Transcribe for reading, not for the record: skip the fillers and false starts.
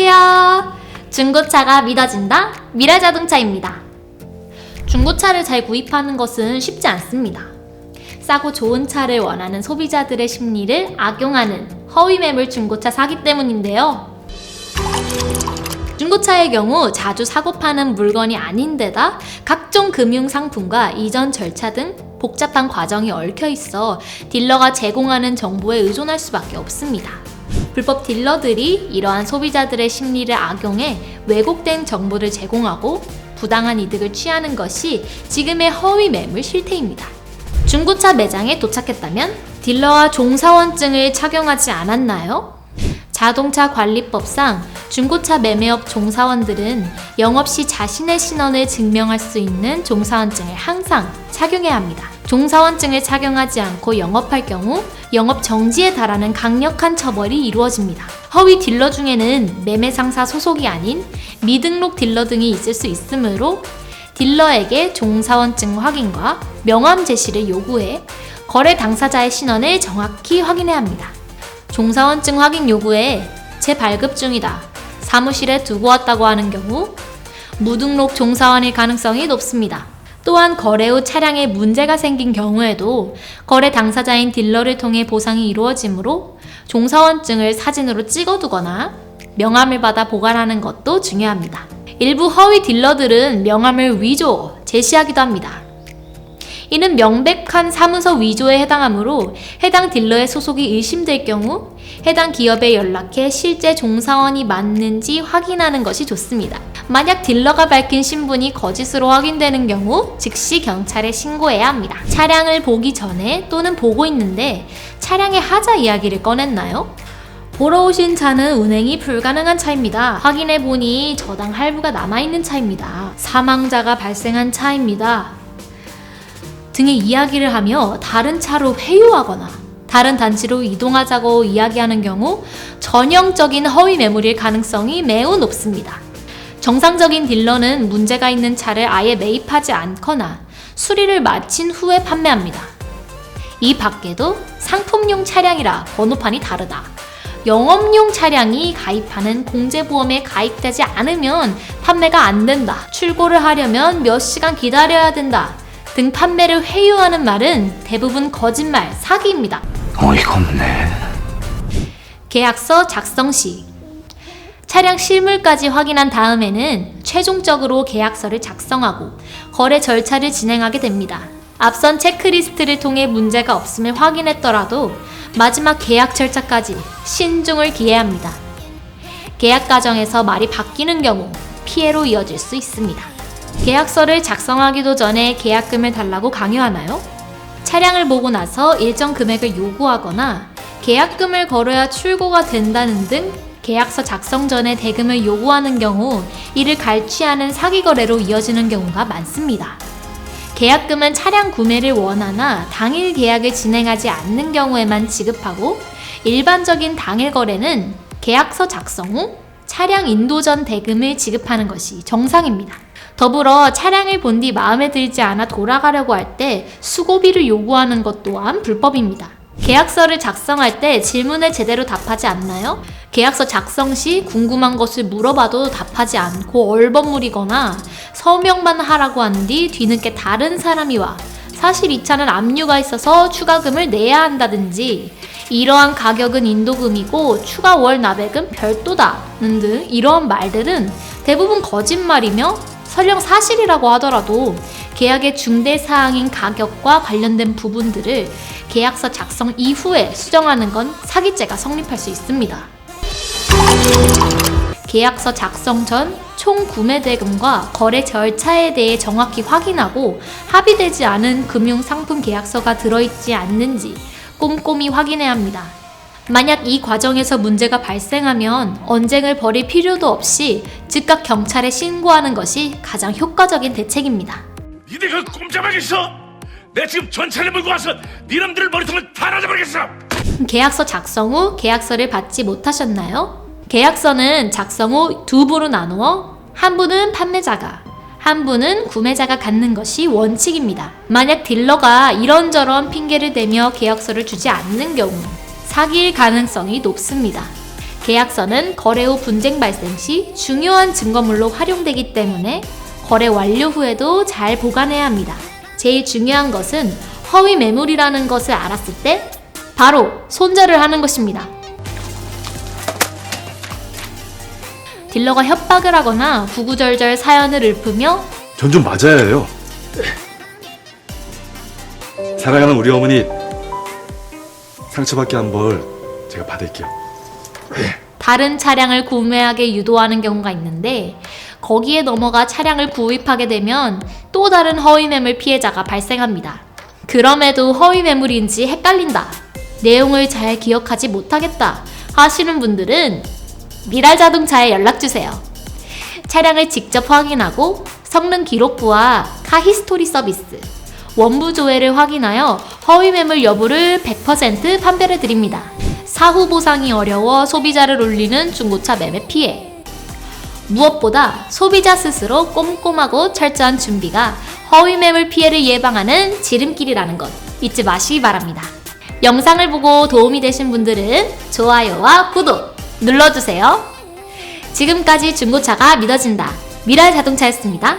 안녕하세요. 중고차가 믿어진다? 미래자동차입니다. 중고차를 잘 구입하는 것은 쉽지 않습니다. 싸고 좋은 차를 원하는 소비자들의 심리를 악용하는 허위 매물 중고차 사기 때문인데요. 중고차의 경우 자주 사고 파는 물건이 아닌데다 각종 금융상품과 이전 절차 등 복잡한 과정이 얽혀 있어 딜러가 제공하는 정보에 의존할 수밖에 없습니다. 불법 딜러들이 이러한 소비자들의 심리를 악용해 왜곡된 정보를 제공하고 부당한 이득을 취하는 것이 지금의 허위 매물 실태입니다. 중고차 매장에 도착했다면 딜러와 종사원증을 착용하지 않았나요? 자동차 관리법상 중고차 매매업 종사원들은 영업시 자신의 신원을 증명할 수 있는 종사원증을 항상 착용해야 합니다. 종사원증을 착용하지 않고 영업할 경우 영업 정지에 달하는 강력한 처벌이 이루어집니다. 허위 딜러 중에는 매매상사 소속이 아닌 미등록 딜러 등이 있을 수 있으므로 딜러에게 종사원증 확인과 명함 제시를 요구해 거래 당사자의 신원을 정확히 확인해야 합니다. 종사원증 확인 요구에 재발급 중이다, 사무실에 두고 왔다고 하는 경우 무등록 종사원일 가능성이 높습니다. 또한 거래 후 차량에 문제가 생긴 경우에도 거래 당사자인 딜러를 통해 보상이 이루어지므로 종사원증을 사진으로 찍어두거나 명함을 받아 보관하는 것도 중요합니다. 일부 허위 딜러들은 명함을 위조, 제시하기도 합니다. 이는 명백한 사문서 위조에 해당하므로 해당 딜러의 소속이 의심될 경우 해당 기업에 연락해 실제 종사원이 맞는지 확인하는 것이 좋습니다. 만약 딜러가 밝힌 신분이 거짓으로 확인되는 경우 즉시 경찰에 신고해야 합니다. 차량을 보기 전에 또는 보고 있는데 차량의 하자 이야기를 꺼냈나요? 보러 오신 차는 운행이 불가능한 차입니다. 확인해보니 저당 할부가 남아있는 차입니다. 사망자가 발생한 차입니다. 등의 이야기를 하며 다른 차로 회유하거나 다른 단지로 이동하자고 이야기하는 경우 전형적인 허위 매물일 가능성이 매우 높습니다. 정상적인 딜러는 문제가 있는 차를 아예 매입하지 않거나 수리를 마친 후에 판매합니다. 이 밖에도 상품용 차량이라 번호판이 다르다, 영업용 차량이 가입하는 공제보험에 가입되지 않으면 판매가 안 된다, 출고를 하려면 몇 시간 기다려야 된다 등 판매를 회유하는 말은 대부분 거짓말, 사기입니다. 어이가 없네. 계약서 작성 시 차량 실물까지 확인한 다음에는 최종적으로 계약서를 작성하고 거래 절차를 진행하게 됩니다. 앞선 체크리스트를 통해 문제가 없음을 확인했더라도 마지막 계약 절차까지 신중을 기해야 합니다. 계약 과정에서 말이 바뀌는 경우 피해로 이어질 수 있습니다. 계약서를 작성하기도 전에 계약금을 달라고 강요하나요? 차량을 보고 나서 일정 금액을 요구하거나 계약금을 걸어야 출고가 된다는 등 계약서 작성 전에 대금을 요구하는 경우 이를 갈취하는 사기 거래로 이어지는 경우가 많습니다. 계약금은 차량 구매를 원하나 당일 계약을 진행하지 않는 경우에만 지급하고 일반적인 당일 거래는 계약서 작성 후 차량 인도 전 대금을 지급하는 것이 정상입니다. 더불어 차량을 본 뒤 마음에 들지 않아 돌아가려고 할 때 수고비를 요구하는 것 또한 불법입니다. 계약서를 작성할 때 질문에 제대로 답하지 않나요? 계약서 작성 시 궁금한 것을 물어봐도 답하지 않고 얼버무리거나 서명만 하라고 한 뒤 뒤늦게 다른 사람이 와 사실 이 차는 압류가 있어서 추가금을 내야 한다든지 이러한 가격은 인도금이고 추가 월 납액은 별도다는 등 이러한 말들은 대부분 거짓말이며 설령 사실이라고 하더라도 계약의 중대 사항인 가격과 관련된 부분들을 계약서 작성 이후에 수정하는 건 사기죄가 성립할 수 있습니다. 계약서 작성 전 총 구매 대금과 거래 절차에 대해 정확히 확인하고 합의되지 않은 금융상품 계약서가 들어있지 않는지 꼼꼼히 확인해야 합니다. 만약 이 과정에서 문제가 발생하면 언쟁을 벌일 필요도 없이 즉각 경찰에 신고하는 것이 가장 효과적인 대책입니다. 니네가 꼼짝하겠어? 내가 지금 전차를 몰고 와서 니놈들 머리통을 다 놔줘버리겠어. 계약서 작성 후 계약서를 받지 못하셨나요? 계약서는 작성 후 두 부로 나누어 한 부는 판매자가, 한 부는 구매자가 갖는 것이 원칙입니다. 만약 딜러가 이런저런 핑계를 대며 계약서를 주지 않는 경우 사기일 가능성이 높습니다. 계약서는 거래 후 분쟁 발생 시 중요한 증거물로 활용되기 때문에 거래 완료 후에도 잘 보관해야 합니다. 제일 중요한 것은 허위 매물이라는 것을 알았을 때 바로 손절을 하는 것입니다. 딜러가 협박을 하거나 구구절절 사연을 읊으며 전 좀 맞아야 해요. 사랑하는 우리 어머니 상처받게 한 벌 제가 받을게요. 다른 차량을 구매하게 유도하는 경우가 있는데 거기에 넘어가 차량을 구입하게 되면 또 다른 허위 매물 피해자가 발생합니다. 그럼에도 허위 매물인지 헷갈린다, 내용을 잘 기억하지 못하겠다 하시는 분들은 미랄 자동차에 연락주세요. 차량을 직접 확인하고 성능 기록부와 카 히스토리 서비스, 원부 조회를 확인하여 허위 매물 여부를 100% 판별해 드립니다. 사후 보상이 어려워 소비자를 울리는 중고차 매매 피해. 무엇보다 소비자 스스로 꼼꼼하고 철저한 준비가 허위 매물 피해를 예방하는 지름길이라는 것 잊지 마시기 바랍니다. 영상을 보고 도움이 되신 분들은 좋아요와 구독 눌러주세요. 지금까지 중고차가 믿어진다, 미랄 자동차였습니다.